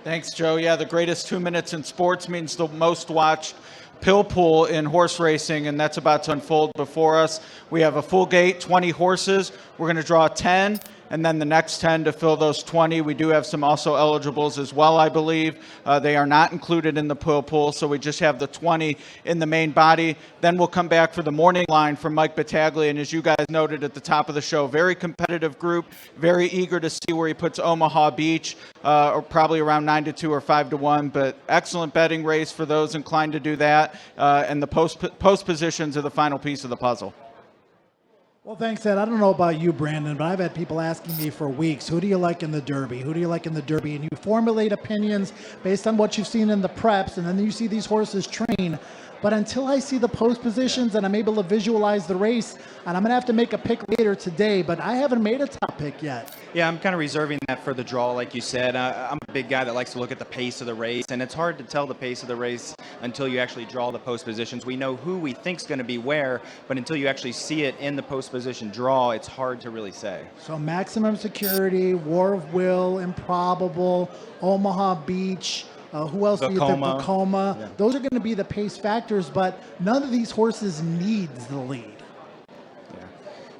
Thanks, Joe. Yeah, the greatest 2 minutes in sports means the most watched pill pool in horse racing, and that's about to unfold before us. We have a full gate, 20 horses. We're going to draw 10, and then the next 10 to fill those 20. We do have some also eligibles as well, I believe. They are not included in the pill pool, so we just have the 20 in the main body. Then we'll come back for the morning line from Mike Battaglia, and as you guys noted at the top of the show, very competitive group, very eager to see where he puts Omaha Beach, or probably around 9-2 or 5-1, but excellent betting race for those inclined to do that, and the post positions are the final piece of the puzzle. Well, thanks, Ed. I don't know about you, Brandon, but I've had people asking me for weeks, who do you like in the Derby? Who do you like in the Derby? And you formulate opinions based on what you've seen in the preps, and then you see these horses train. But until I see the post positions and I'm able to visualize the race, and I'm going to have to make a pick later today, but I haven't made a top pick yet. Yeah, I'm kind of reserving that for the draw, like you said. I'm a big guy that likes to look at the pace of the race, and it's hard to tell the pace of the race until you actually draw the post positions. We know who we think is going to be where, but until you actually see it in the post position draw, it's hard to really say. So Maximum Security, War of Will, Improbable, Omaha Beach, who else do you think? Vekoma. Yeah. Those are going to be the pace factors, but none of these horses needs the lead.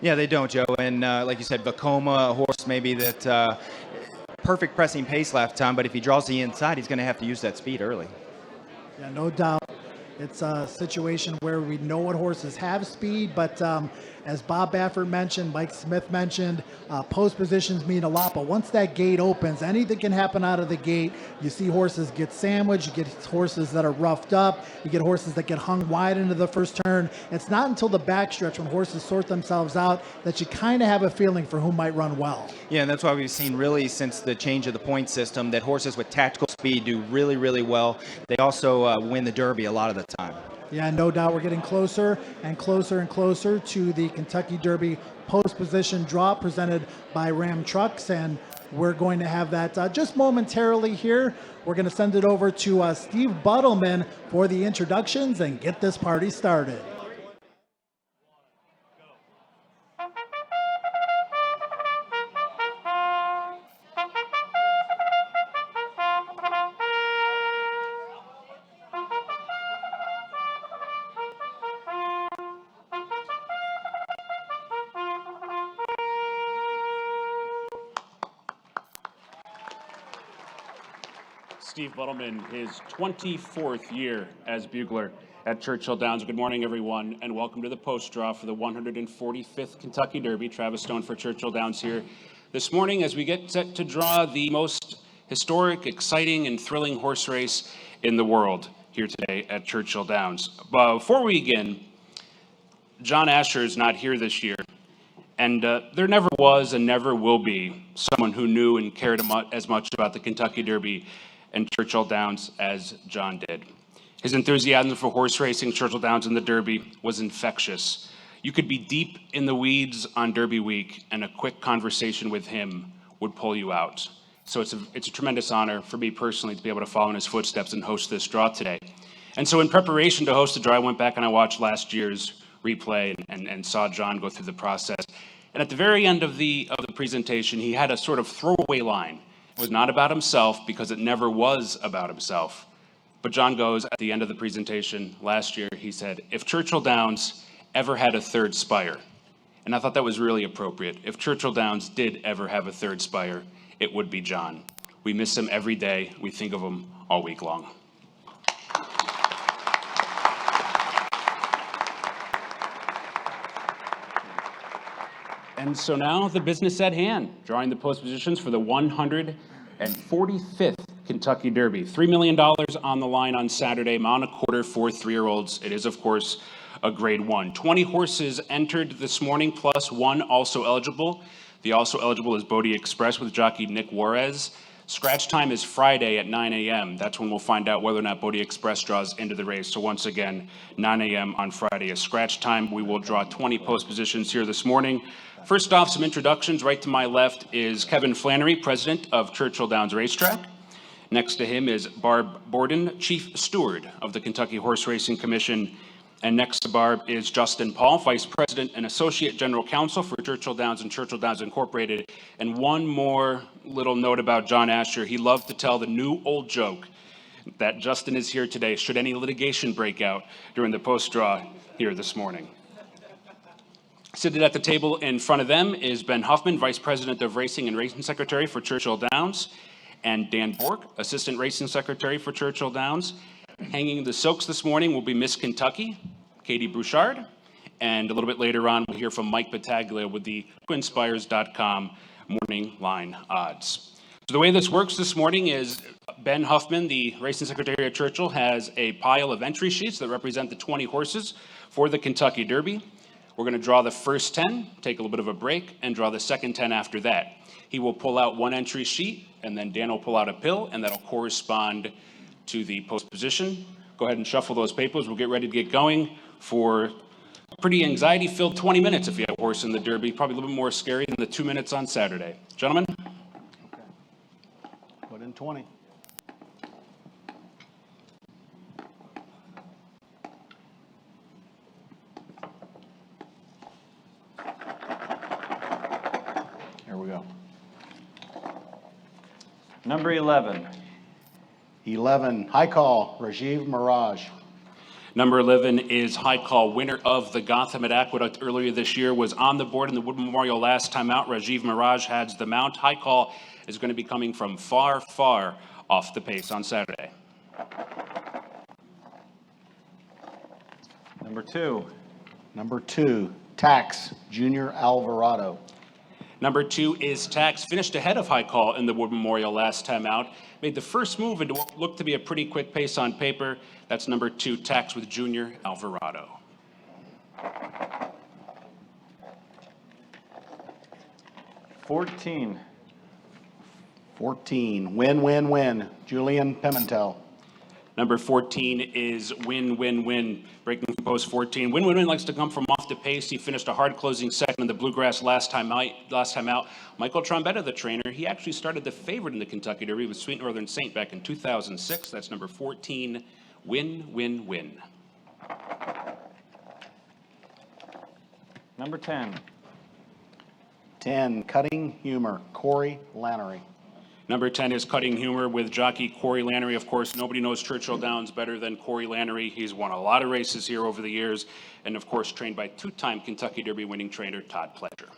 Yeah, they don't, Joe. And like you said, Vekoma, a horse maybe that perfect pressing pace last time, but if he draws the inside, he's going to have to use that speed early. Yeah, no doubt. It's a situation where we know what horses have speed, but as Bob Baffert mentioned, Mike Smith mentioned, post positions mean a lot, but once that gate opens, anything can happen out of the gate. You see horses get sandwiched, you get horses that are roughed up, you get horses that get hung wide into the first turn. It's not until the backstretch when horses sort themselves out that you kind of have a feeling for who might run well. Yeah, and that's why we've seen really since the change of the point system that horses with tactical speed do really, really well. They also win the Derby a lot of the time. Yeah, no doubt we're getting closer and closer and closer to the Kentucky Derby post position draw presented by Ram Trucks, and we're going to have that just momentarily here. We're going to send it over to Steve Buttleman for the introductions and get this party started. Steve Buttleman, his 24th year as bugler at Churchill Downs. Good morning, everyone, and welcome to the post draw for the 145th Kentucky Derby. Travis Stone for Churchill Downs here this morning as we get set to draw the most historic, exciting, and thrilling horse race in the world here today at Churchill Downs. But before we begin, John Asher is not here this year, and there never was and never will be someone who knew and cared as much about the Kentucky Derby and Churchill Downs as John did. His enthusiasm for horse racing, Churchill Downs, and the Derby was infectious. You could be deep in the weeds on Derby week, and a quick conversation with him would pull you out. So it's a tremendous honor for me personally to be able to follow in his footsteps and host this draw today. And so in preparation to host the draw, I went back and I watched last year's replay and saw John go through the process. And at the very end of the presentation, he had a sort of throwaway line. It was not about himself because it never was about himself. But John goes at the end of the presentation last year, he said, if Churchill Downs ever had a third spire, and I thought that was really appropriate. If Churchill Downs did ever have a third spire, it would be John. We miss him every day. We think of him all week long. And so now the business at hand, drawing the post positions for the 145th Kentucky Derby. $3 million on the line on Saturday, mile and a quarter for 3-year-olds. It is, of course, a grade 1. 20 horses entered this morning, plus one also eligible. The also eligible is Bodie Express with jockey Nick Juarez. Scratch time is Friday at 9 a.m. That's when we'll find out whether or not Bodie Express draws into the race. So once again, 9 a.m. on Friday is scratch time. We will draw 20 post positions here this morning. First off, some introductions. Right to my left is Kevin Flannery, president of Churchill Downs Racetrack. Next to him is Barb Borden, chief steward of the Kentucky Horse Racing Commission. And next to Barb is Justin Paul, Vice President and Associate General Counsel for Churchill Downs and Churchill Downs Incorporated. And one more little note about John Asher. He loved to tell the new old joke that Justin is here today should any litigation break out during the post-draw here this morning. Seated at the table in front of them is Ben Huffman, Vice President of Racing and Racing Secretary for Churchill Downs, and Dan Bork, Assistant Racing Secretary for Churchill Downs. Hanging the silks this morning will be Miss Kentucky, Katie Bouchard, and a little bit later on we'll hear from Mike Battaglia with the Quinspires.com morning line odds. So the way this works this morning is Ben Huffman, the Racing Secretary at Churchill, has a pile of entry sheets that represent the 20 horses for the Kentucky Derby. We're going to draw the first 10, take a little bit of a break, and draw the second 10 after that. He will pull out one entry sheet, and then Dan will pull out a pill, and that'll correspond to the post position. Go ahead and shuffle those papers. We'll get ready to get going for a pretty anxiety-filled 20 minutes if you have a horse in the Derby. Probably a little bit more scary than the 2 minutes on Saturday. Gentlemen? Okay. Put in 20. Here we go. Number 11. 11, high call, Rajiv Mirage. Number 11 is High Call, winner of the Gotham at Aqueduct earlier this year, was on the board in the Wood Memorial last time out. Rajiv Mirage has the mount. High Call is going to be coming from far, far off the pace on Saturday. Number 2. Number 2, Tax, Junior Alvarado. Number 2 is Tax, finished ahead of High Call in the Wood Memorial last time out. Made the first move into what looked to be a pretty quick pace on paper. That's number 2, Tax with Junior Alvarado. $14. 14, Win, Win, Win, Julian Pimentel. Number 14 is Win, Win, Win. Breaking from post 14. Win, Win, Win likes to come from off the pace. He finished a hard closing second in the Bluegrass last time out. Michael Trombetta, the trainer, he actually started the favorite in the Kentucky Derby with Sweet Northern Saint back in 2006. That's number 14, Win, Win, Win. Number 10. 10, Cutting Humor, Corey Lannery. Number 10 is Cutting Humor with jockey Corey Lannery. Of course, nobody knows Churchill Downs better than Corey Lannery. He's won a lot of races here over the years, and of course, trained by two-time Kentucky Derby winning trainer Todd Pledger.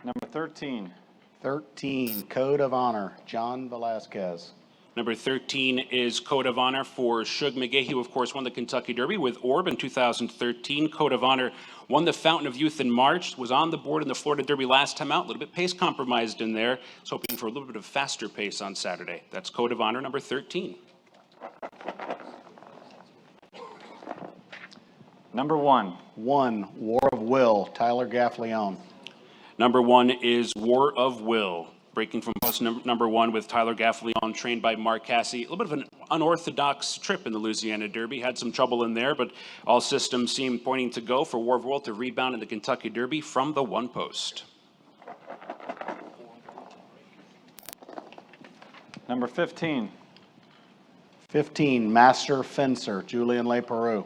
Number 13. 13, Code of Honor, John Velasquez. Number 13 is Code of Honor for Shug McGahee, who of course won the Kentucky Derby with Orb in 2013. Code of Honor won the Fountain of Youth in March, was on the board in the Florida Derby last time out, a little bit pace compromised in there. Was hoping for a little bit of faster pace on Saturday. That's Code of Honor number 13. Number 1. 1, War of Will, Tyler Gaffleone. Number 1 is War of Will. Breaking from post number 1 with Tyler Gaffleone, trained by Mark Cassey. A little bit of an unorthodox trip in the Louisiana Derby. Had some trouble in there, but all systems seem pointing to go for War of Will to rebound in the Kentucky Derby from the 1 post. Number 15. 15, Master Fencer, Julian Leperoux.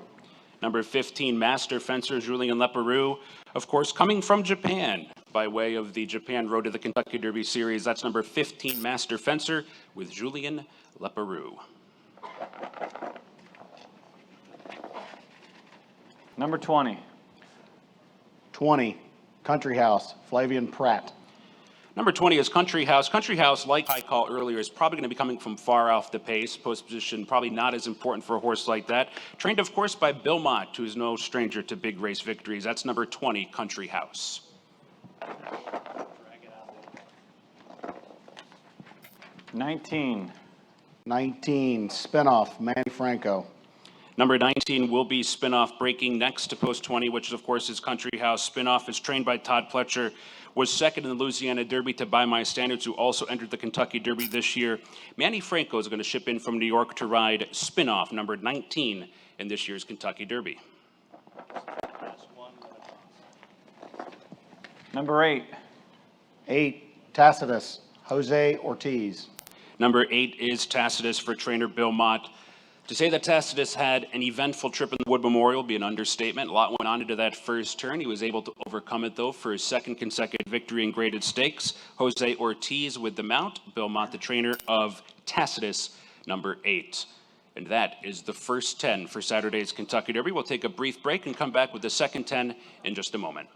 Number 15, Master Fencer, Julien Leperoux. Of course, coming from Japan by way of the Japan Road to the Kentucky Derby Series. That's number 15, Master Fencer with Julien Leperoux. Number 20. 20, Country House, Flavian Pratt. Number 20 is Country House. Country House, like High Call earlier, is probably going to be coming from far off the pace. Post position probably not as important for a horse like that. Trained, of course, by Bill Mott, who is no stranger to big race victories. That's number 20, Country House. 19. 19, Spinoff, Manny Franco. Number 19 will be Spinoff, breaking next to post 20, which of course is Country House. Spinoff is trained by Todd Pletcher, was second in the Louisiana Derby to By My Standards, who also entered the Kentucky Derby this year. Manny Franco is going to ship in from New York to ride Spinoff, number 19 in this year's Kentucky Derby. Number 8. 8, Tacitus, Jose Ortiz. Number 8 is Tacitus for trainer Bill Mott. To say that Tacitus had an eventful trip in the Wood Memorial would be an understatement. A lot went on into that first turn. He was able to overcome it, though, for his second consecutive victory in graded stakes. Jose Ortiz with the mount. Bill Mott, the trainer of Tacitus, number 8. And that is the first 10 for Saturday's Kentucky Derby. We'll take a brief break and come back with the second 10 in just a moment.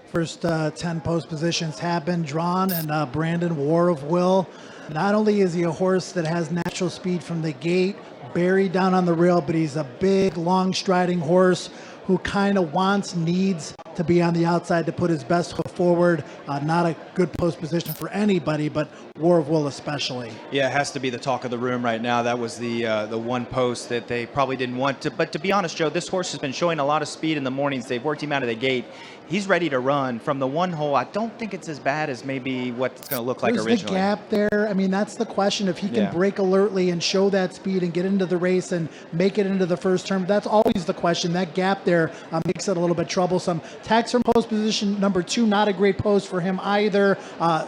First 10 post positions have been drawn, and Brandon, War of Will. Not only is he a horse that has natural speed from the gate, buried down on the rail, but he's a big, long striding horse who kind of needs to be on the outside to put his best foot forward. Not a good post position for anybody, but War of Will especially. Yeah, it has to be the talk of the room right now. That was the one post that they probably didn't want to. But to be honest, Joe, this horse has been showing a lot of speed in the mornings. They've worked him out of the gate. He's ready to run. From the one hole, I don't think it's as bad as maybe what it's going to look like originally. There's the gap there. I mean, that's the question. If he can break alertly and show that speed and get into the race and make it into the first turn, that's always the question. That gap there makes it a little bit troublesome. Tax from post position number 2, not a great post for him either.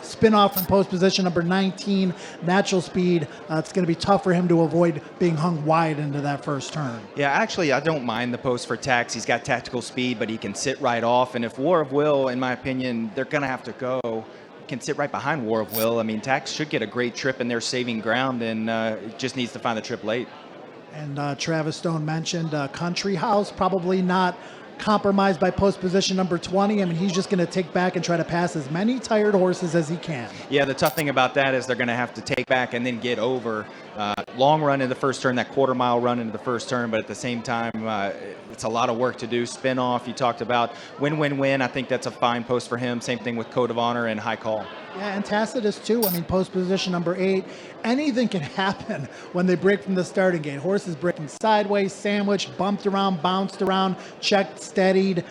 Spin off from post position number 19, natural speed. It's going to be tough for him to avoid being hung wide into that first turn. Yeah, actually, I don't mind the post for Tax. He's got tactical speed, but he can sit right off. And if War of Will, in my opinion, they're going to have to go, can sit right behind War of Will. I mean, Tax should get a great trip in there saving ground, and just needs to find the trip late. And Travis Stone mentioned Country House, probably not compromised by post position number 20. I mean, he's just going to take back and try to pass as many tired horses as he can. Yeah, the tough thing about that is they're going to have to take back and then get over. Long run in the first turn, that quarter-mile run into the first turn, but at the same time, it's a lot of work to do. Spin off, you talked about. Win-win-win, I think that's a fine post for him. Same thing with Code of Honor and High Call. Yeah, and Tacitus too. I mean, post position number 8. Anything can happen when they break from the starting gate. Horses breaking sideways, sandwiched, bumped around, bounced around, checked, steadied.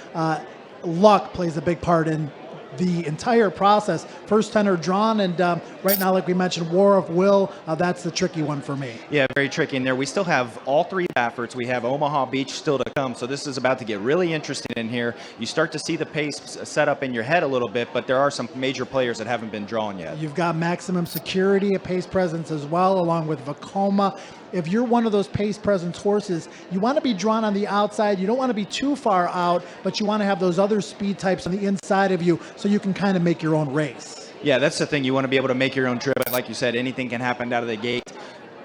Luck plays a big part in the entire process. First 10 are drawn, and right now, like we mentioned, War of Will, that's the tricky one for me. Yeah, very tricky in there. We still have all 3 Bafferts. We have Omaha Beach still to come, so this is about to get really interesting in here. You start to see the pace set up in your head a little bit, but there are some major players that haven't been drawn yet. You've got Maximum Security, a pace presence as well, along with Vacoma. If you're one of those pace presence horses, you want to be drawn on the outside. You don't want to be too far out, but you want to have those other speed types on the inside of you so you can kind of make your own race. Yeah, that's the thing. You want to be able to make your own trip. Like you said, anything can happen out of the gate.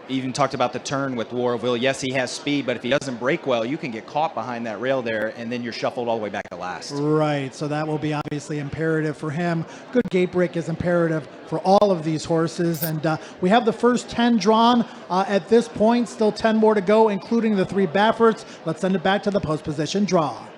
Even talked about the turn with War of Will. Yes, he has speed, but if he doesn't break well, you can get caught behind that rail there, and then you're shuffled all the way back to last. Right, so that will be obviously imperative for him. Good gate break is imperative for all of these horses, and we have the first 10 drawn at this point. Still 10 more to go, including the 3 Bafferts. Let's send it back to the post position draw.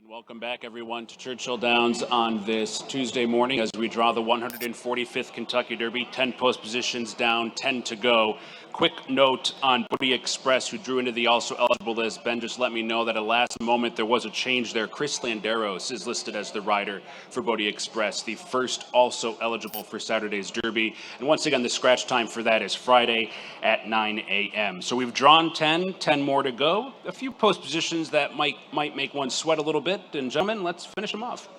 Welcome back, everyone, to Churchill Downs on this Tuesday morning as we draw the 145th Kentucky Derby. 10 post positions down, 10 to go. Quick note on Bodie Express, who drew into the also eligible list. Ben just let me know that at last moment there was a change there. Chris Landeros is listed as the rider for Bodie Express, the first also eligible for Saturday's Derby. And once again, the scratch time for that is Friday at 9 a.m. So we've drawn 10 more to go. A few post positions that might make one sweat a little bit. And gentlemen, let's finish them off.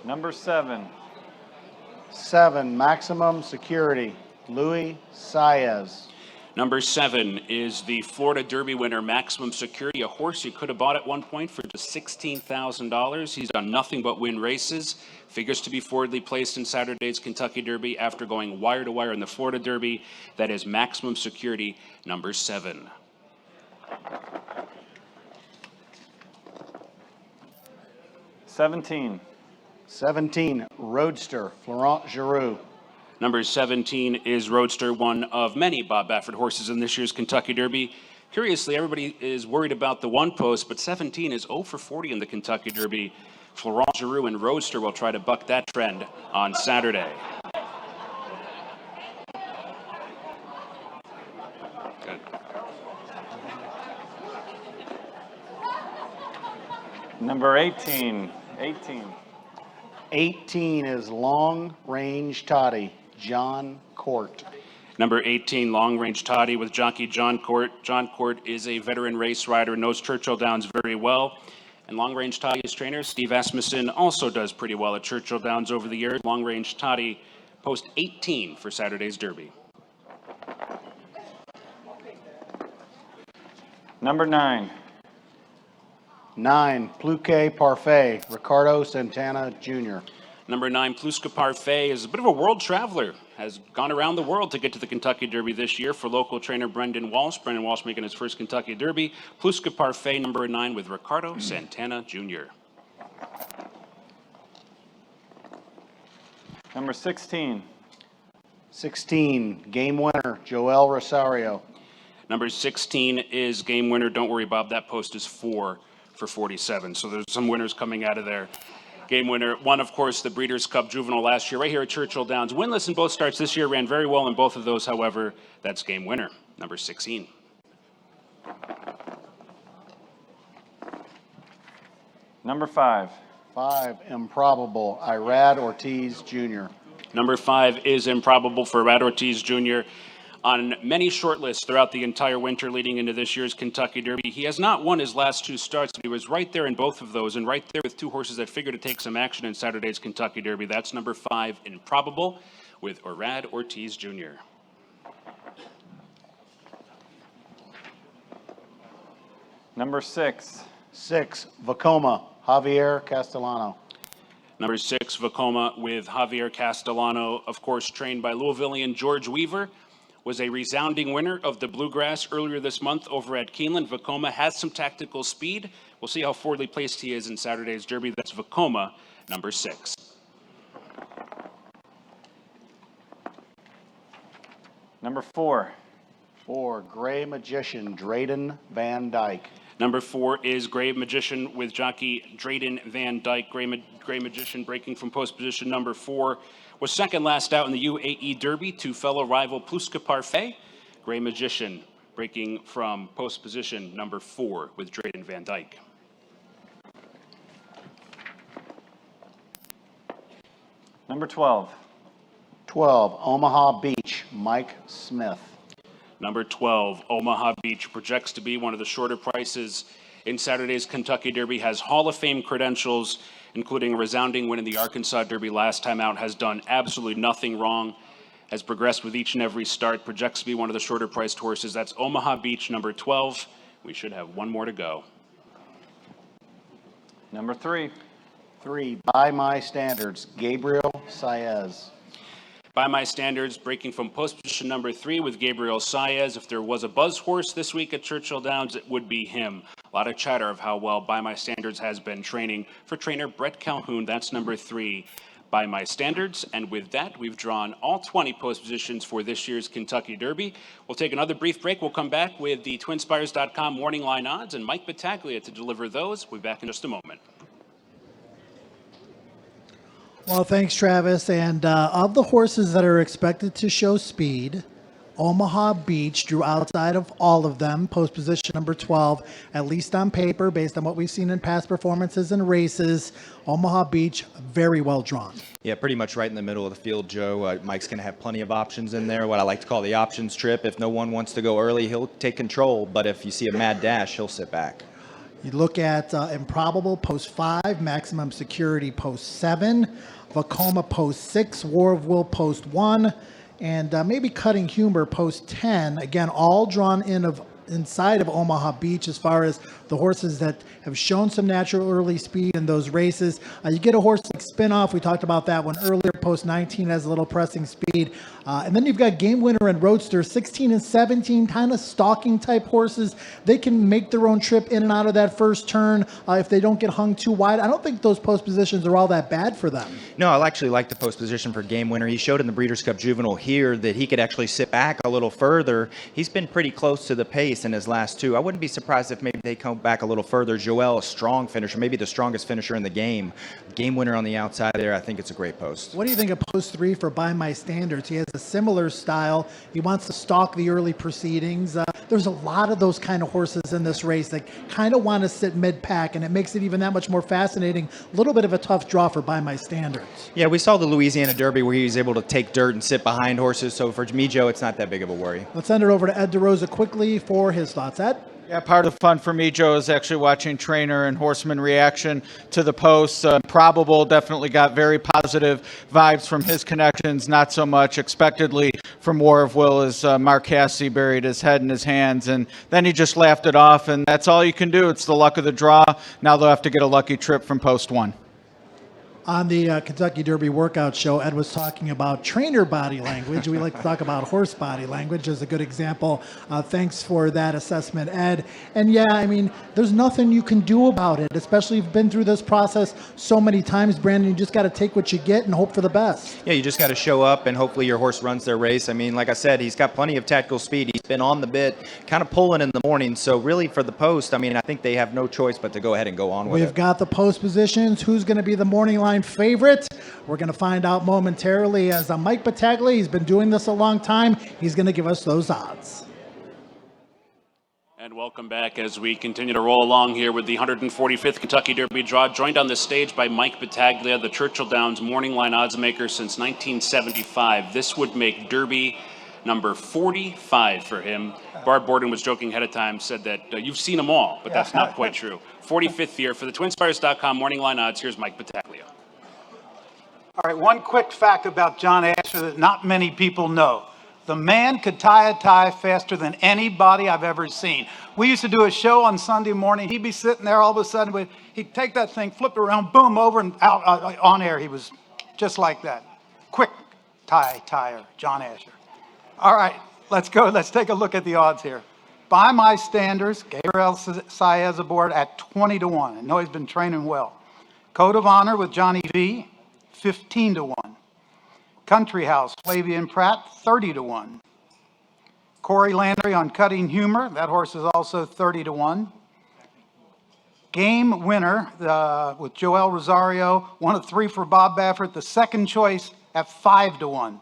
Number 7. 7, Maximum Security, Louis Saez. Number 7 is the Florida Derby winner, Maximum Security, a horse you could have bought at one point for just $16,000. He's done nothing but win races. Figures to be forwardly placed in Saturday's Kentucky Derby after going wire to wire in the Florida Derby. That is Maximum Security, number 7. 17. 17, Roadster, Florent Giroux. Number 17 is Roadster, one of many Bob Baffert horses in this year's Kentucky Derby. Curiously, everybody is worried about the one post, but 17 is 0 for 40 in the Kentucky Derby. Florent Giroux and Roadster will try to buck that trend on Saturday. Good. Number 18. 18 is Long Range Toddy, John Court. Number 18, Long Range Toddy with jockey John Court. John Court is a veteran race rider, knows Churchill Downs very well. And Long Range Toddy's trainer, Steve Asmussen, also does pretty well at Churchill Downs over the years. Long Range Toddy post 18 for Saturday's Derby. Number 9. 9, Pluquet Parfait, Ricardo Santana Jr. Number 9, Pluska Parfait is a bit of a world traveler, has gone around the world to get to the Kentucky Derby this year for local trainer Brendan Walsh. Brendan Walsh making his first Kentucky Derby. Pluska Parfait, number 9, with Ricardo Santana Jr. Number 16. 16, Game Winner, Joel Rosario. Number 16 is game winner. Don't worry, Bob, that post is 4 for 47. So there's some winners coming out of there. Game winner, one, of course, the Breeders' Cup Juvenile last year, right here at Churchill Downs. Winless in both starts this year, ran very well in both of those, however. That's game winner, number 16. Number 5. 5, Improbable, Irad Ortiz Jr. Number 5 is Improbable for Irad Ortiz Jr. On many shortlists throughout the entire winter leading into this year's Kentucky Derby. He has not won his last 2 starts, but he was right there in both of those, and right there with 2 horses that figure to take some action in Saturday's Kentucky Derby. That's number 5, Improbable, with Irad Ortiz Jr. Number 6. 6, Vacoma, Javier Castellano. Number 6, Vacoma, with Javier Castellano, of course, trained by Louisvillian George Weaver. Was a resounding winner of the Bluegrass earlier this month over at Keeneland. Vacoma has some tactical speed. We'll see how forwardly placed he is in Saturday's Derby. That's Vacoma, number 6. Number 4. 4, Gray Magician, Drayden Van Dyke. Number 4 is Gray Magician with jockey Drayden Van Dyke. Gray Magician breaking from post position number 4. Was second last out in the UAE Derby to fellow rival Pluska Parfait. Gray Magician breaking from post position number 4 with Drayden Van Dyke. Number 12. 12, Omaha Beach, Mike Smith. Number 12, Omaha Beach, projects to be one of the shorter prices in Saturday's Kentucky Derby, has Hall of Fame credentials, including a resounding win in the Arkansas Derby last time out, has done absolutely nothing wrong, has progressed with each and every start, projects to be one of the shorter priced horses. That's Omaha Beach, number 12. We should have one more to go. Number 3. 3, By My Standards, Gabriel Saez. By my standards, breaking from post position number 3 with Gabriel Saez. If there was a buzz horse this week at Churchill Downs, it would be him. A lot of chatter of how well By My Standards has been training for trainer Brett Calhoun. That's number 3, By My Standards. And with that, we've drawn all 20 post positions for this year's Kentucky Derby. We'll take another brief break. We'll come back with the TwinSpires.com morning line odds and Mike Battaglia to deliver those. We'll be back in just a moment. Well, thanks, Travis. And of the horses that are expected to show speed, Omaha Beach drew outside of all of them, post position number 12, at least on paper, based on what we've seen in past performances and races. Omaha Beach, very well drawn. Yeah, pretty much right in the middle of the field, Joe. Mike's going to have plenty of options in there, what I like to call the options trip. If no one wants to go early, he'll take control. But if you see a mad dash, he'll sit back. You look at Improbable, post 5, Maximum Security, post 7, Vacoma, post 6, War of Will, post 1, and maybe Cutting Humor, post 10. Again, all drawn inside of Omaha Beach as far as the horses that have shown some natural early speed in those races. You get a horse like Spinoff. We talked about that one earlier. Post 19 has a little pressing speed. And then you've got Game Winner and Roadster, 16 and 17, kind of stalking type horses. They can make their own trip in and out of that first turn if they don't get hung too wide. I don't think those post positions are all that bad for them. No, I actually like the post position for Game Winner. He showed in the Breeders' Cup Juvenile here that he could actually sit back a little further. He's been pretty close to the pace pace in his last two. I wouldn't be surprised if maybe they come back a little further. Joel, a strong finisher, maybe the strongest finisher in the game. Game winner on the outside there. I think it's a great post. What do you think of post 3 for By My Standards? He has a similar style. He wants to stalk the early proceedings. There's a lot of those kind of horses in this race that kind of want to sit mid-pack, and it makes it even that much more fascinating. A little bit of a tough draw for By My Standards. Yeah, we saw the Louisiana Derby where he was able to take dirt and sit behind horses. So for me, Joe, it's not that big of a worry. Let's send it over to Ed DeRosa quickly for his thoughts. Ed? Yeah, part of the fun for me, Joe, is actually watching trainer and horseman reaction to the posts. Probable definitely got very positive vibes from his connections, not so much expectedly from War of Will as Mark Cassidy buried his head in his hands, and then he just laughed it off, and that's all you can do. It's the luck of the draw. Now they'll have to get a lucky trip from post 1. On the Kentucky Derby workout show, Ed was talking about trainer body language. We like to talk about horse body language as a good example. Thanks for that assessment, Ed. And yeah, I mean, there's nothing you can do about it, especially if you've been through this process so many times, Brandon. You just got to take what you get and hope for the best. Yeah, you just got to show up and hopefully your horse runs their race. I mean, like I said, he's got plenty of tactical speed. He's been on the bit, kind of pulling in the morning. So really for the post, I mean, I think they have no choice but to go ahead and go on with it. We've got the post positions. Who's going to be the morning line favorite? We're going to find out momentarily as Mike Battaglia. He's been doing this a long time. He's going to give us those odds. And welcome back as we continue to roll along here with the 145th Kentucky Derby draw, joined on the stage by Mike Battaglia, the Churchill Downs morning line odds maker since 1975. This would make Derby number 45 for him. Barb Borden was joking ahead of time, said that you've seen them all, but that's not quite true. 45th year. For the TwinSpires.com morning line odds, here's Mike Battaglia. All right, one quick fact about John Asher that not many people know. The man could tie a tie faster than anybody I've ever seen. We used to do a show on Sunday morning. He'd be sitting there all of a sudden. He'd take that thing, flip it around, boom, over and out on air. He was just like that. Quick tire, John Asher. All right, let's go. Let's take a look at the odds here. By my standards, Gabriel Saez aboard at 20-1. I know he's been training well. Code of Honor with Johnny V, 15-1. Country House, Flavian Pratt, 30-1. Corey Landry on Cutting Humor, that horse is also 30-1. Game Winner with Joel Rosario, 1 of 3 for Bob Baffert, the second choice at 5-1.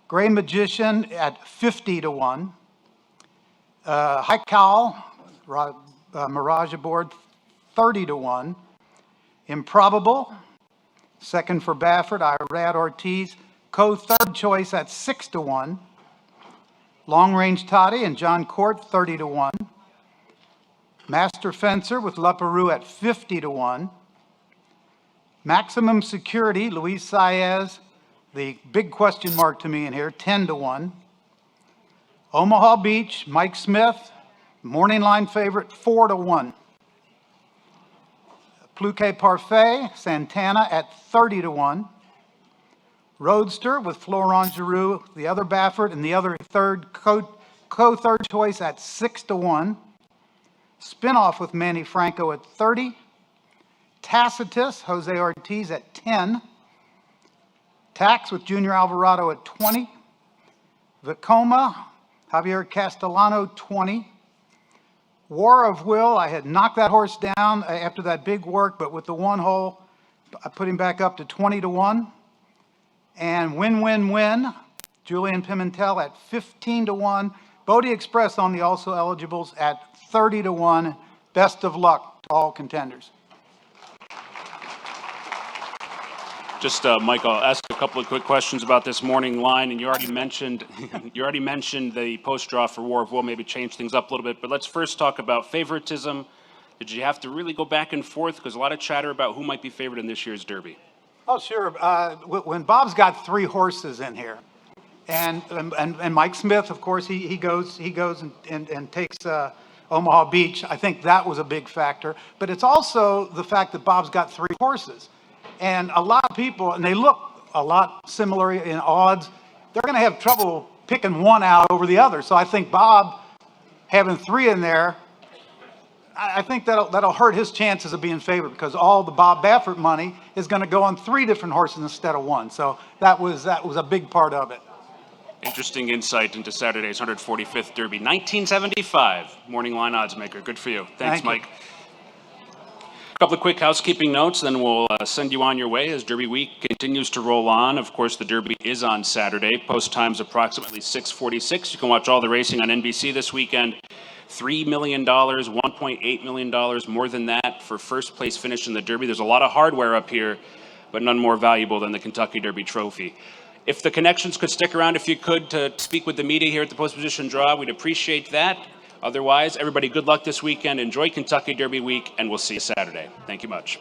Gray Magician at 50-1. High Cowl, Mirage aboard, 30-1. Improbable, second for Baffert, Irad Ortiz. Co-third choice at 6-1. Long Range Toddy and John Court, 30-1. Master Fencer with Leparoux at 50-1. Maximum Security, Luis Saez, the big question mark to me in here, 10-1. Omaha Beach, Mike Smith, morning line favorite, 4-1. Pluquet Parfait, Santana at 30-1. Roadster with Florent Giroux, the other Baffert, and the other co-third choice at 6-1. Spinoff with Manny Franco at 30. Tacitus, Jose Ortiz at 10. Tax with Junior Alvarado at 20. Vacoma, Javier Castellano, 20. War of Will, I had knocked that horse down after that big work, but with the one hole, I put him back up to 20-1. And Win, Julian Pimentel at 15-1. Bodie Express on the also eligibles at 30-1. Best of luck to all contenders. Just, Mike, I'll ask a couple of quick questions about this morning line. And you already mentioned the post draw for War of Will, maybe change things up a little bit. But let's first talk about favoritism. Did you have to really go back and forth? Because a lot of chatter about who might be favored in this year's Derby. Oh, sure. When Bob's got 3 horses in here, and Mike Smith, of course, he goes and takes Omaha Beach. I think that was a big factor. But it's also the fact that Bob's got 3 horses. And a lot of people, and they look a lot similar in odds, they're going to have trouble picking one out over the other. So I think Bob having 3 in there, I think that'll hurt his chances of being favored, because all the Bob Baffert money is going to go on 3 different horses instead of 1. So that was a big part of it. Interesting insight into Saturday's 145th Derby. 1975, morning line odds maker. Good for you. Thanks, Thank you. Mike. A couple of quick housekeeping notes, then we'll send you on your way as Derby week continues to roll on. Of course, the Derby is on Saturday. Post time's approximately 6:46. You can watch all the racing on NBC this weekend. $3 million, $1.8 million, more than that for first place finish in the Derby. There's a lot of hardware up here, but none more valuable than the Kentucky Derby trophy. If the connections could stick around, if you could, to speak with the media here at the post position draw, we'd appreciate that. Otherwise, everybody, good luck this weekend. Enjoy Kentucky Derby week, and we'll see you Saturday. Thank you much.